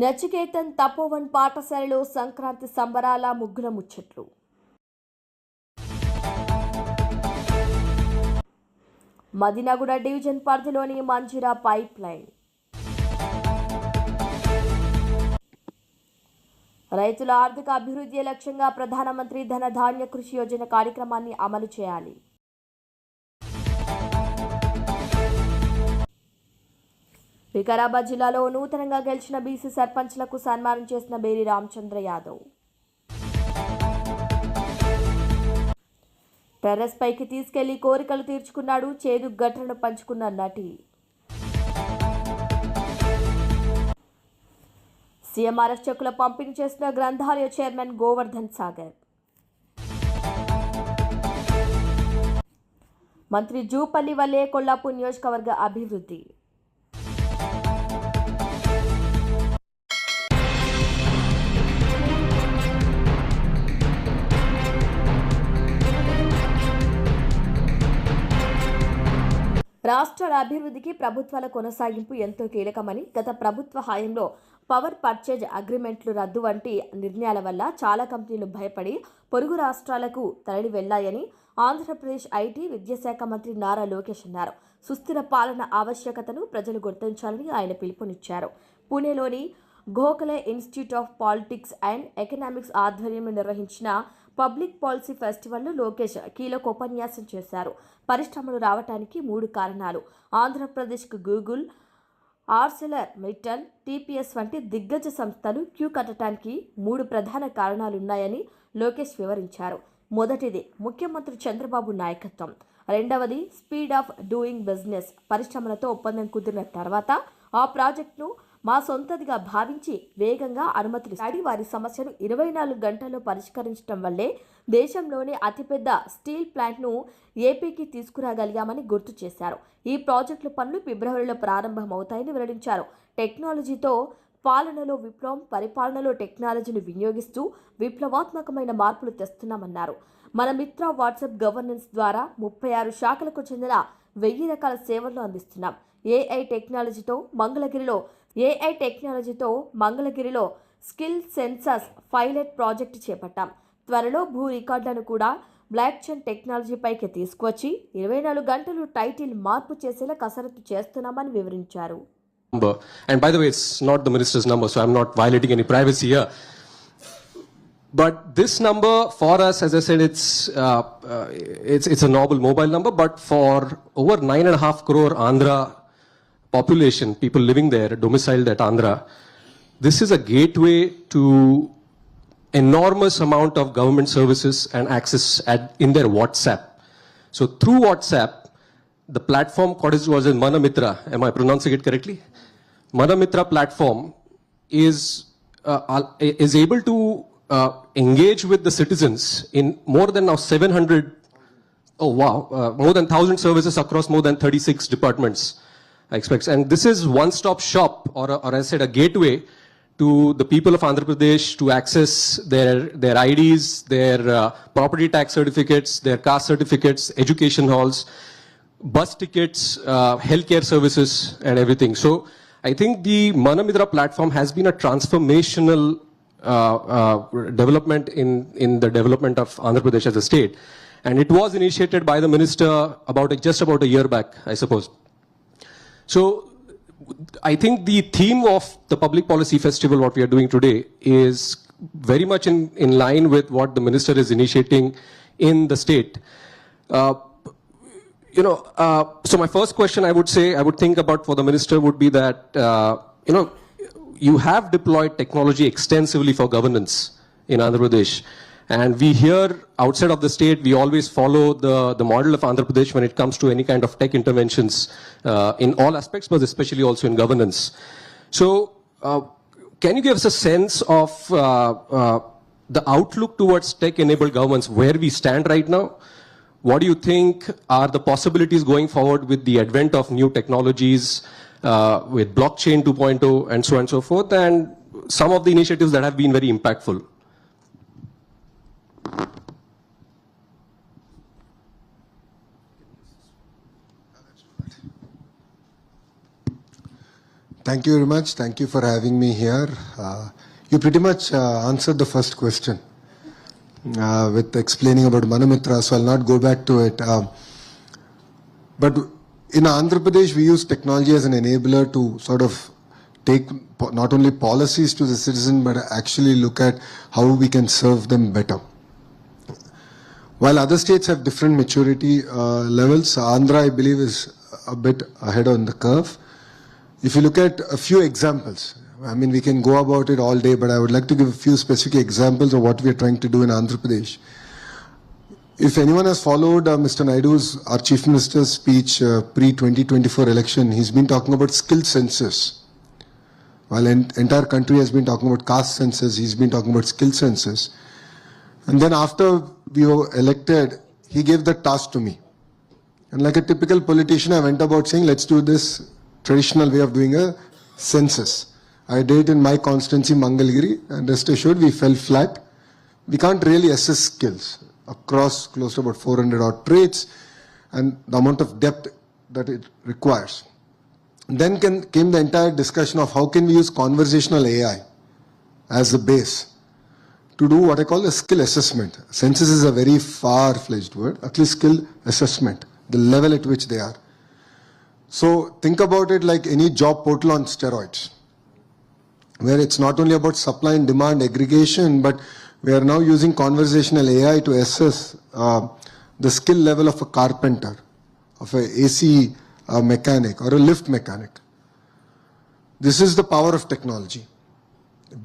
నచికేతన్ తపోవన్ పాఠశాలలో సంక్రాంతి సంబరాల ముగ్గుల ముచ్చట్లు. మదినగూడ డివిజన్ పరిధిలోని మంజీరా పైప్ లైన్. రైతుల ఆర్థిక అభివృద్ధి లక్ష్యంగా ప్రధానమంత్రి ధన ధాన్య కృషి యోజన కార్యక్రమాన్ని అమలు చేయాలి. వికారాబాద్ జిల్లాలో నూతనంగా గెలిచిన బీసీ సర్పంచ్లకు సన్మానం చేసిన బేరి రామచంద్ర యాదవ్. టెర్రస్ పైకి తీసుకెళ్లి కోరికలు తీర్చుకున్నాడు, చేదు ఘటనను పంచుకున్న నటి. సీఎంఆర్ఎఫ్ చెక్కుల పంపిణీ చేసిన గ్రంథాలయ చైర్మన్ గోవర్ధన్ సాగర్. మంత్రి జూపల్లి వల్లే కొల్లాపూర్ నియోజకవర్గ అభివృద్ధి. రాష్ట్రాల అభివృద్ధికి ప్రభుత్వాల కొనసాగింపు ఎంతో కీలకమని, గత ప్రభుత్వ హయాంలో పవర్ పర్చేజ్ అగ్రిమెంట్లు రద్దు వంటి నిర్ణయాల వల్ల చాలా కంపెనీలు భయపడి పొరుగు రాష్ట్రాలకు తరలి వెళ్లాయని ఆంధ్రప్రదేశ్ ఐటీ విద్యాశాఖ మంత్రి నారా లోకేష్ అన్నారు. సుస్థిర పాలన ఆవశ్యకతను ప్రజలు గుర్తించాలని ఆయన పిలుపునిచ్చారు. పూణేలోని Gokhale institute of politics and economics ఆధ్వర్యంలో నిర్వహించిన పబ్లిక్ పాలసీ ఫెస్టివల్లో లోకేష్ కీలక ఉపన్యాసం చేశారు. పరిశ్రమలు రావడానికి 3 కారణాలు. ఆంధ్రప్రదేశ్కు గూగుల్, ఆర్సెలర్ మిట్టల్, టీపీఎస్ వంటి దిగ్గజ సంస్థలు క్యూ కట్టడానికి 3 ప్రధాన కారణాలున్నాయని లోకేష్ వివరించారు. మొదటిది ముఖ్యమంత్రి చంద్రబాబు నాయకత్వం. రెండవది స్పీడ్ ఆఫ్ డూయింగ్ బిజినెస్. పరిశ్రమలతో ఒప్పందం కుదిరిన తర్వాత ఆ ప్రాజెక్టును మా సొంతదిగా భావించి వేగంగా అనుమతులు ఇచ్చి వారి సమస్యను 24 గంటల్లో పరిష్కరించడం వల్లే దేశంలోనే అతిపెద్ద స్టీల్ ప్లాంట్ను ఏపీకి తీసుకురాగలిగామని గుర్తు చేశారు. ఈ ప్రాజెక్టుల పనులు ఫిబ్రవరిలో ప్రారంభమవుతాయని వెల్లడించారు. టెక్నాలజీతో పాలనలో విప్లవం, పరిపాలనలో టెక్నాలజీని వినియోగిస్తూ విప్లవాత్మకమైన మార్పులు తెస్తున్నామన్నారు. మన మిత్ర వాట్సాప్ గవర్నెన్స్ ద్వారా 36 శాఖలకు చెందిన 1000 రకాల సేవలను అందిస్తున్నాం. ఏఐ టెక్నాలజీతో మంగళగిరిలో స్కిల్ సెన్సస్ పైలట్ ప్రాజెక్టు చేపట్టాం. త్వరలో భూ రికార్డులను కూడా బ్లాక్ చైన్ టెక్నాలజీపైకి తీసుకువచ్చి 24 గంటలు టైటిల్ మార్పు చేసేలా కసరత్తు చేస్తున్నామని వివరించారు. And by the way, it's not the minister's number, so I'm not violating any privacy here. But this number for us, as I said, it's a noble mobile number, but for over 9.5 crore Andhra population, people living there, domiciled at Andhra, this is a gateway to enormous amount of government services and access in their WhatsApp. So through WhatsApp, the platform was in Manamitra. Am I pronouncing it correctly? Manamitra platform is able to engage with the citizens in more than now 700, more than 1,000 services across more than 36 departments, I expect. And this is one-stop shop, or I said a gateway to the people of Andhra Pradesh to access their IDs, their property tax certificates, their caste certificates, education halls, bus tickets, healthcare services, and everything. So I think the Manamitra platform has been a transformational development in the development of Andhra Pradesh as a state, and it was initiated by the minister just about a year back, I suppose. So I think the theme of the public policy festival, what we are doing today, is very much in line with what the minister is initiating in the state. So my first question I would think about for the minister would be that, you have deployed technology extensively for governance in Andhra Pradesh. And we here outside of the state, we always follow the model of Andhra Pradesh when it comes to any kind of tech interventions in all aspects, but especially also in governance. So can you give us a sense of the outlook towards tech-enabled governments, where we stand right now? What do you think are the possibilities going forward with the advent of new technologies, with blockchain 2.0 and so on and so forth, and some of the initiatives that have been very impactful? Thank you very much. Thank you for having me here. You pretty much answered the first question with explaining about Manamitra, so I'll not go back to it. But in Andhra Pradesh, we use technology as an enabler to sort of take not only policies to the citizen, but actually look at how we can serve them better. While other states have different maturity levels, Andhra, I believe, is a bit ahead on the curve. If you look at a few examples, I mean, we can go about it all day, but I would like to give a few specific examples of what we are trying to do in Andhra Pradesh. If anyone has followed Mr. Naidu's, our Chief Minister's speech pre-2024 election, he's been talking about skill census. While entire country has been talking about caste census, he's been talking about skill census. And then after we were elected, he gave the task to me. And like a typical politician, I went about saying, let's do this traditional way of doing a census. I did it in my constituency, Mangalgiri, and rest assured we fell flat. We can't really assess skills across close to about 400 odd traits and the amount of depth that it requires. Then came the entire discussion of how can we use conversational AI as a base to do what I call a skill assessment. Census is a very far-fledged word, at least skill assessment, the level at which they are. So think about it like any job portal on steroids, where it's not only about supply and demand aggregation, but we are now using conversational AI to assess the skill level of a carpenter, of a AC mechanic or a lift mechanic. This is the power of technology.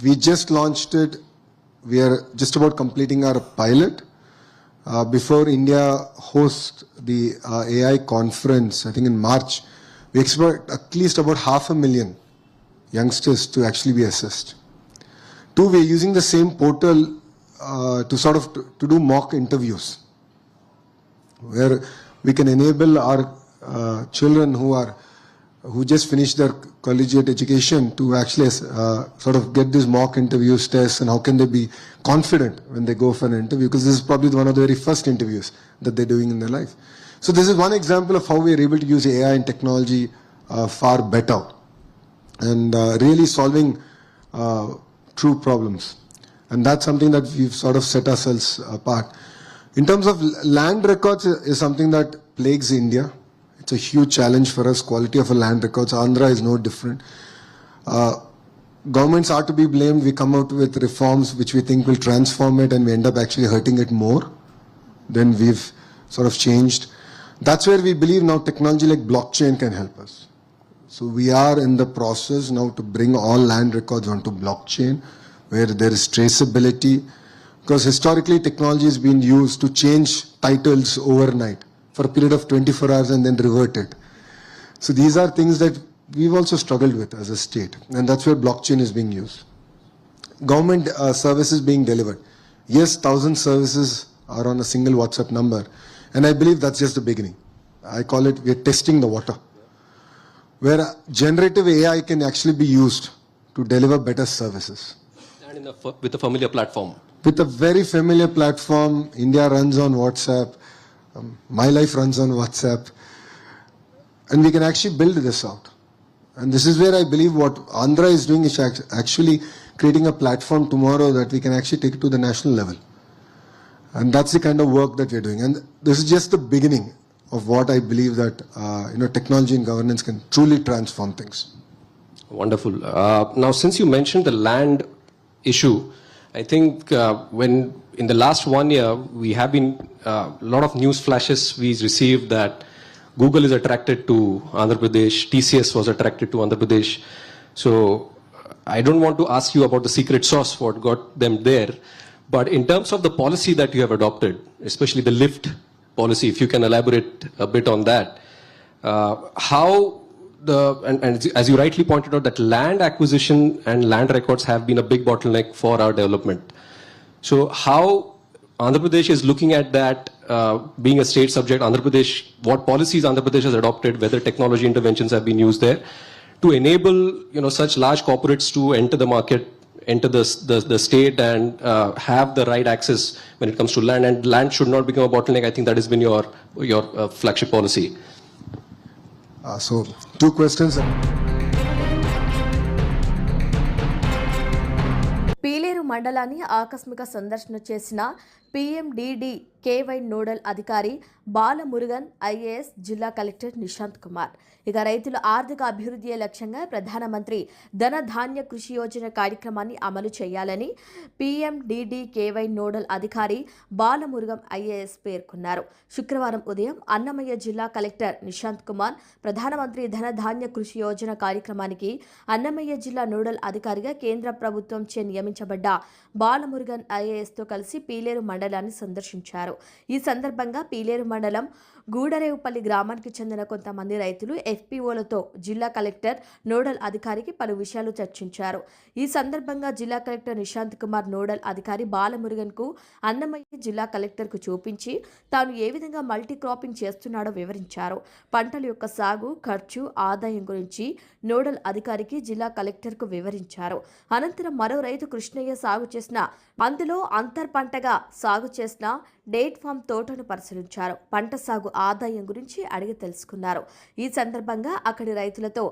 We just launched it. We are just about completing our pilot. Before India hosts the AI conference, I think in March, we expect at least about 500,000 youngsters to actually be assessed. Two, we're using the same portal to do mock interviews, where we can enable our children who just finished their collegiate education to actually sort of get these mock interviews, tests, and how can they be confident when they go for an interview, because this is probably one of the very first interviews that they're doing in their life. So this is one example of how we are able to use AI and technology far better and really solving true problems. And that's something that we've sort of set ourselves apart. In terms of land records is something that plagues India. It's a huge challenge for us. Quality of a land records. Andhra is no different. Governments are to be blamed. We come out with reforms which we think will transform it, and we end up actually hurting it more than we've sort of changed. That's where we believe now technology like blockchain can help us. So we are in the process now to bring all land records onto blockchain, where there is traceability, because historically technology has been used to change titles overnight for a period of 24 hours and then revert it. So these are things that we've also struggled with as a state, and that's where blockchain is being used. Government services being delivered. Yes, 1,000 services are on a single WhatsApp number, and I believe that's just the beginning. I call it, we're testing the water, where generative AI can actually be used to deliver better services. And with a familiar platform. With a very familiar platform. India runs on WhatsApp. My life runs on WhatsApp. And we can actually build this out. And this is where I believe what Andhra is doing is actually creating a platform tomorrow that we can actually take it to the national level. And that's the kind of work that we're doing. And this is just the beginning of what I believe that technology and governance can truly transform things. Wonderful. Now, since you mentioned the land issue, I think when in the last 1 year, we have been a lot of news flashes we received that Google is attracted to Andhra Pradesh, TCS was attracted to Andhra Pradesh. So I don't want to ask you about the secret sauce, what got them there. But in terms of the policy that you have adopted, especially the lift policy, if you can elaborate a bit on that, how and as you rightly pointed out, that land acquisition and land records have been a big bottleneck for our development. So how Andhra Pradesh is looking at that, being a state subject, Andhra Pradesh, what policies Andhra Pradesh has adopted, whether technology interventions have been used there to enable such large corporates to enter the market, enter the state and have the right access when it comes to land, and land should not become a bottleneck. I think that has been your flagship policy. So, two questions. Pileru మండలాన్ని ఆకస్మిక సందర్శన చేసిన PMDD-KY nodal అధికారి Balamurugan IAS, జిల్లా collector Nishant Kumar. ఇక రైతుల ఆర్థిక అభివృద్ధియే లక్ష్యంగా ప్రధానమంత్రి ధనధాన్య కృషి యోజన కార్యక్రమాన్ని అమలు చేయాలని PMDD-KY నోడల్ అధికారి బాలమురుగన్ ఐఏఎస్ పేర్కొన్నారు. శుక్రవారం ఉదయం అన్నమయ్య జిల్లా కలెక్టర్ నిశాంత్ కుమార్ ప్రధానమంత్రి ధనధాన్య కృషి యోజన కార్యక్రమానికి అన్నమయ్య జిల్లా నోడల్ అధికారిగా కేంద్ర ప్రభుత్వం చే నియమించబడ్డ బాలమురుగన్ ఐఏఎస్తో కలిసి పీలేరు మండలాన్ని సందర్శించారు. ఈ సందర్భంగా పీలేరు మండలం గూడరేవుపల్లి గ్రామానికి చెందిన కొంతమంది రైతులు FPOలతో జిల్లా కలెక్టర్ నోడల్ అధికారికి పలు విషయాలు చర్చించారు. ఈ సందర్భంగా జిల్లా కలెక్టర్ నిశాంత్ కుమార్ నోడల్ అధికారి బాలమురుగన్కు అన్నమయ్య జిల్లా కలెక్టర్కు చూపించి తాను ఏ విధంగా మల్టీ క్రాపింగ్ చేస్తున్నాడో వివరించారు. పంటల యొక్క సాగు, ఖర్చు, ఆదాయం గురించి నోడల్ అధికారికి జిల్లా కలెక్టర్కు వివరించారు. అనంతరం మరో రైతు కృష్ణయ్య సాగు చేసిన, అందులో అంతర్ పంటగా సాగు చేసిన డేట్ ఫామ్ తోటను పరిశీలించారు. పంట సాగు ఆదాయం గురించి అడిగి తెలుసుకున్నారు. ఈ సందర్భంగా అక్కడి రైతులతో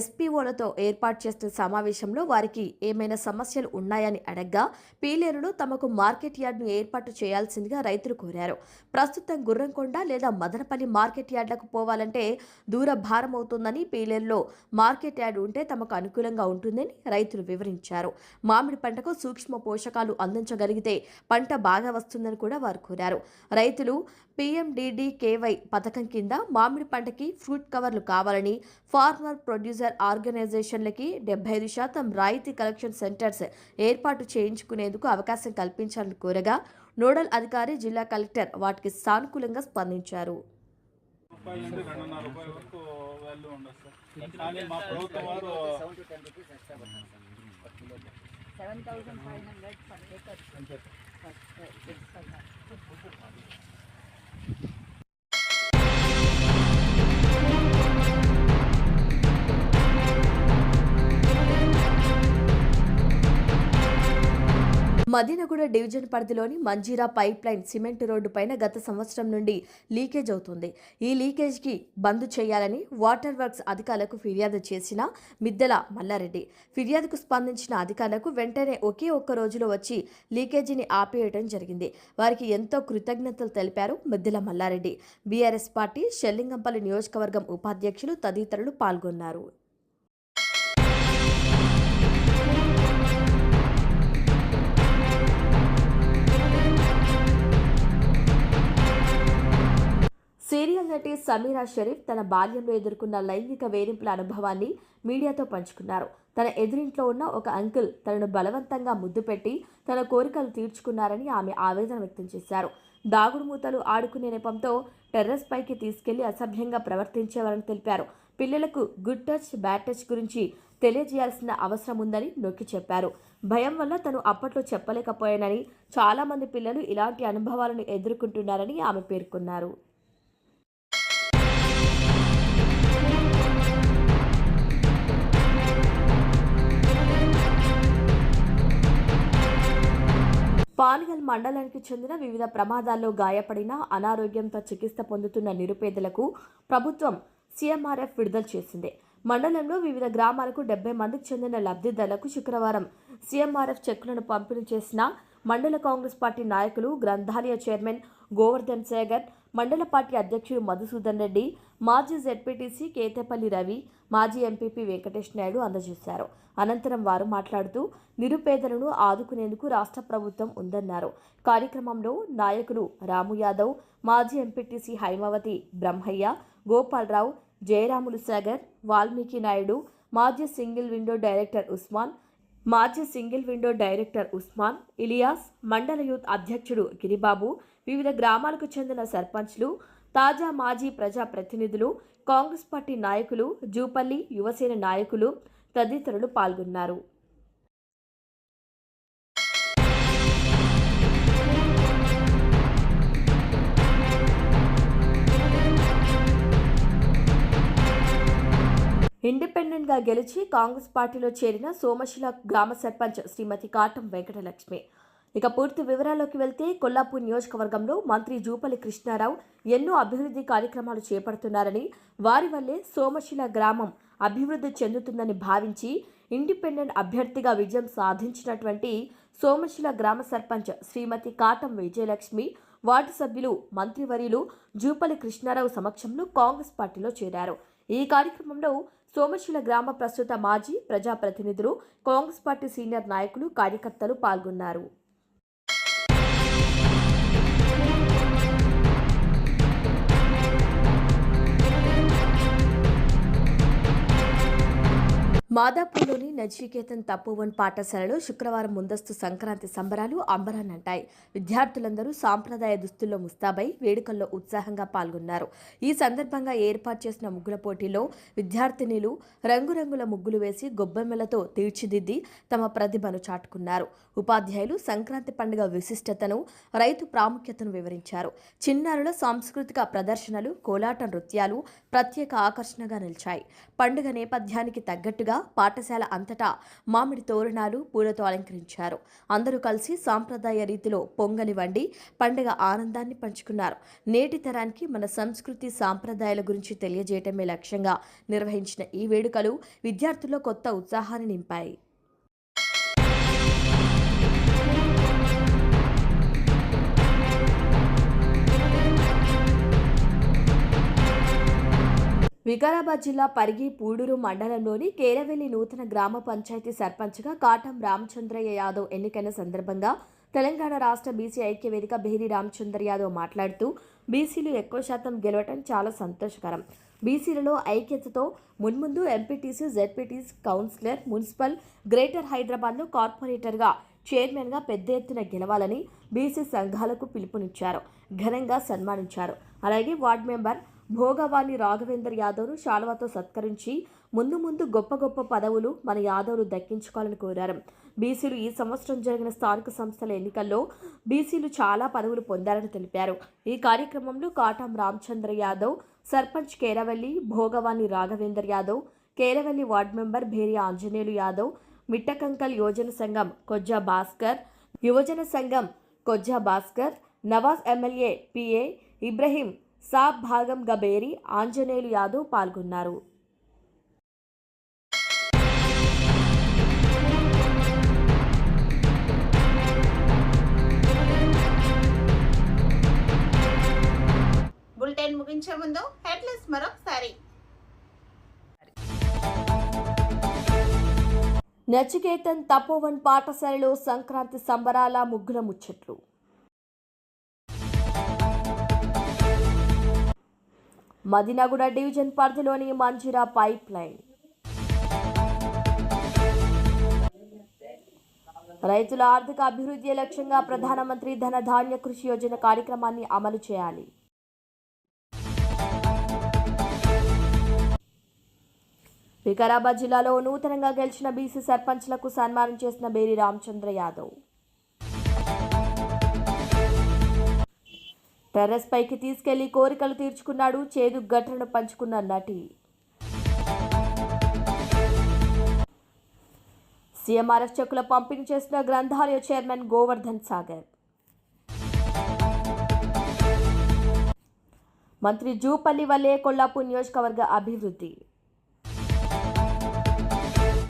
SPOలతో ఏర్పాటు చేసిన సమావేశంలో వారికి ఏమైనా సమస్యలు ఉన్నాయని అడగ్గా పీలేరులో తమకు మార్కెట్ యార్డ్ను ఏర్పాటు చేయాల్సిందిగా రైతులు కోరారు. ప్రస్తుతం గుర్రంకొండ లేదా మదనపల్లి మార్కెట్ యార్డ్లకు పోవాలంటే దూర భారం అవుతుందని, పీలేరులో మార్కెట్ యార్డ్ ఉంటే తమకు అనుకూలంగా ఉంటుందని రైతులు వివరించారు. మామిడి పంటకు సూక్ష్మ పోషకాలు అందించగలిగితే పంట బాగా వస్తుందని కూడా వారు కోరారు. రైతులు PMDD-KY పథకం కింద మామిడి పంటకి ఫ్రూట్ కవర్లు కావాలని, ఫార్మర్ ప్రొడ్యూసర్ ఆర్గనైజేషన్లకి 75% రాయితీ కలెక్షన్ సెంటర్స్ ఏర్పాటు చేయించుకునేందుకు అవకాశం కల్పించాలని కోరగా నోడల్ అధికారి, జిల్లా కలెక్టర్ వాటికి సానుకూలంగా స్పందించారు. మదీనగూడ డివిజన్ పరిధిలోని Manjira pipe line cement road పైన గత సంవత్సరం నుండి లీకేజ్ అవుతుంది. ఈ లీకేజ్కి బంద్ చేయాలని వాటర్ వర్క్స్ అధికారులకు ఫిర్యాదు చేసిన మిద్దెల మల్లారెడ్డి. ఫిర్యాదుకు స్పందించిన అధికారులకు వెంటనే ఒకే ఒక్క రోజులో వచ్చి లీకేజీని ఆపేయడం జరిగింది. వారికి ఎంతో కృతజ్ఞతలు తెలిపారు మిద్దెల మల్లారెడ్డి. బీఆర్ఎస్ పార్టీ షెల్లింగంపల్లి నియోజకవర్గం ఉపాధ్యక్షులు తదితరులు పాల్గొన్నారు. సీరియల్ నటి సమీరా షరీఫ్ తన బాల్యంలో ఎదుర్కొన్న లైంగిక వేధింపుల అనుభవాన్ని మీడియాతో పంచుకున్నారు. తన ఎదురింట్లో ఉన్న ఒక అంకుల్ తనను బలవంతంగా ముద్దు పెట్టి తన కోరికలు తీర్చుకున్నారని ఆమె ఆవేదన వ్యక్తం చేశారు. దాగుడుమూతలు ఆడుకునే నెపంతో టెర్రస్ పైకి తీసుకెళ్లి అసభ్యంగా ప్రవర్తించేవారని తెలిపారు. పిల్లలకు గుడ్ టచ్, బ్యాడ్ టచ్ గురించి తెలియజేయాల్సిన అవసరం ఉందని నొక్కి చెప్పారు. భయం వల్ల తను అప్పట్లో చెప్పలేకపోయానని, చాలా మంది పిల్లలు ఇలాంటి అనుభవాలను ఎదుర్కొంటున్నారని ఆమె పేర్కొన్నారు. పానగల్ మండలానికి చెందిన వివిధ ప్రమాదాల్లో గాయపడిన, అనారోగ్యంతో చికిత్స పొందుతున్న నిరుపేదలకు ప్రభుత్వం CMRF విడుదల చేసింది. మండలంలో వివిధ గ్రామాలకు 70 మందికి చెందిన లబ్ధిదారులకు శుక్రవారం CMRF చెక్కులను పంపిణీ చేసిన మండల కాంగ్రెస్ పార్టీ నాయకులు, గ్రంథాలయ చైర్మన్ గోవర్ధన్ సేగర్, మండల పార్టీ అధ్యక్షుడు మధుసూదన్ రెడ్డి, మాజీ ZPTC కేతేపల్లి రవి, మాజీ ఎంపీపీ వెంకటేష్ నాయుడు అందజేశారు. అనంతరం వారు మాట్లాడుతూ నిరుపేదలను ఆదుకునేందుకు రాష్ట్ర ప్రభుత్వం ఉందన్నారు. కార్యక్రమంలో నాయకులు రాము యాదవ్, మాజీ ఎంపీటీసీ హైమావతి బ్రహ్మయ్య, గోపాలరావు, జయరాములు సాగర్, వాల్మీకి నాయుడు, మాజీ single window director Usman, Ilyas, మండల యూత్ అధ్యక్షుడు గిరిబాబు, వివిధ గ్రామాలకు చెందిన సర్పంచ్లు, తాజా మాజీ ప్రజా ప్రతినిధులు, కాంగ్రెస్ పార్టీ నాయకులు, జూపల్లి యువసేన నాయకులు తదితరులు పాల్గొన్నారు. ఇండిపెండెంట్గా గెలిచి కాంగ్రెస్ పార్టీలో చేరిన సోమశిల గ్రామ సర్పంచ్ శ్రీమతి కాటం వెంకటలక్ష్మి. ఇక పూర్తి వివరాల్లోకి వెళ్తే కొల్లాపూర్ నియోజకవర్గంలో మంత్రి జూపల్లి కృష్ణారావు ఎన్నో అభివృద్ధి కార్యక్రమాలు చేపడుతున్నారని, వారి వల్లే సోమశిల గ్రామం అభివృద్ధి చెందుతుందని భావించి ఇండిపెండెంట్ అభ్యర్థిగా విజయం సాధించినటువంటి సోమశిల గ్రామ సర్పంచ్ శ్రీమతి కాటం విజయలక్ష్మి వార్డు సభ్యులు మంత్రివర్యులు జూపల్లి కృష్ణారావు సమక్షంలో కాంగ్రెస్ పార్టీలో చేరారు. ఈ కార్యక్రమంలో సోమశిల గ్రామ ప్రస్తుత మాజీ ప్రజాప్రతినిధులు, కాంగ్రెస్ పార్టీ సీనియర్ నాయకులు, కార్యకర్తలు పాల్గొన్నారు. మాదాపూర్లోని నచికేతన్ తపోవన్ పాఠశాలలో శుక్రవారం ముందస్తు సంక్రాంతి సంబరాలు అంబరాన్నంటాయి. విద్యార్థులందరూ సాంప్రదాయ దుస్తుల్లో ముస్తాబై వేడుకల్లో ఉత్సాహంగా పాల్గొన్నారు. ఈ సందర్భంగా ఏర్పాటు చేసిన ముగ్గుల పోటీలో విద్యార్థినిలు రంగురంగుల ముగ్గులు వేసి గొబ్బెమ్మలతో తీర్చిదిద్ది తమ ప్రతిభను చాటుకున్నారు. ఉపాధ్యాయులు సంక్రాంతి పండుగ విశిష్టతను, రైతు ప్రాముఖ్యతను వివరించారు. చిన్నారుల సాంస్కృతిక ప్రదర్శనలు, కోలాట నృత్యాలు ప్రత్యేక ఆకర్షణగా నిలిచాయి. పండుగ నేపథ్యానికి తగ్గట్టుగా పాఠశాల అంతటా మామిడి తోరణాలు, పూలతో అలంకరించారు. అందరూ కలిసి సాంప్రదాయ రీతిలో పొంగలి వండి పండుగ ఆనందాన్ని పంచుకున్నారు. నేటి తరానికి మన సంస్కృతి సాంప్రదాయాల గురించి తెలియజేయటమే లక్ష్యంగా నిర్వహించిన ఈ వేడుకలు విద్యార్థుల్లో కొత్త ఉత్సాహాన్ని నింపాయి. వికారాబాద్ జిల్లా పరిగి పూడూరు మండలంలోని కేరవెల్లి నూతన గ్రామ పంచాయతీ సర్పంచ్గా కాటం రామచంద్రయ్య యాదవ్ ఎన్నికైన సందర్భంగా తెలంగాణ రాష్ట్ర బీసీ ఐక్య వేదిక బేరి రామచంద్ర యాదవ్ మాట్లాడుతూ బీసీలు ఎక్కువ శాతం గెలవటం చాలా సంతోషకరం. బీసీలలో ఐక్యతతో మున్ముందు MPTC, ZPTC, councillor, municipal, greater హైదరాబాద్లో కార్పొరేటర్గా, చైర్మన్గా పెద్ద ఎత్తున గెలవాలని బీసీ సంఘాలకు పిలుపునిచ్చారు. ఘనంగా సన్మానించారు. అలాగే వార్డు మెంబర్ భోగవాణి రాఘవేందర్ యాదవ్ను శాలువాతో సత్కరించి ముందు గొప్ప గొప్ప పదవులు మన యాదవ్లు దక్కించుకోవాలని కోరారు. బీసీలు ఈ సంవత్సరం జరిగిన స్థానిక సంస్థల ఎన్నికల్లో బీసీలు చాలా పదవులు పొందారని తెలిపారు. ఈ కార్యక్రమంలో కాటం రామచంద్ర యాదవ్, సర్పంచ్ కేరవెల్లి భోగవాణి రాఘవేందర్ యాదవ్, కేరవెల్లి వార్డు మెంబర్ భేరి ఆంజనేయులు యాదవ్, మిట్టకంకల్ యువజన సంఘం కొజ్జా భాస్కర్, యువజన సంఘం కొజ్జా భాస్కర్, నవాజ్ ఎమ్మెల్యే పిఏ ఇబ్రహీం సాబ్ భాగం గబేరి ఆంజనేయులు యాదవ్ పాల్గొన్నారు. బులెటిన్ ముగించే ముందు హెడ్లైన్స్ మరొకసారి. నచికేతన్ తపోవన్ పాఠశాలలో సంక్రాంతి సంబరాల ముగ్గుల ముచ్చట్లు. మదినగూడ డివిజన్ పరిధిలోని మంజీరా పైప్ లైన్. రైతుల ఆర్థిక అభివృద్ధి లక్ష్యంగా ప్రధానమంత్రి ధనధాన్య కృషి యోజన కార్యక్రమాన్ని అమలు చేయాలి. వికారాబాద్ జిల్లాలో నూతనంగా గెలిచిన బీసీ సర్పంచ్లకు సన్మానం చేసిన బేరి రామచంద్ర యాదవ్. టెర్రస్ పైకి తీసుకెళ్లి కోరికలు తీర్చుకున్నాడు. చేదు ఘటనను పంచుకున్న నటి. సీఎంఆర్ఎఫ్ చెక్కుల పంపిణీ చేసిన గ్రంథాలయ చైర్మన్ గోవర్ధన్ సాగర్. మంత్రి జూపల్లి వల్లే కొల్లాపూర్ నియోజకవర్గ అభివృద్ధి.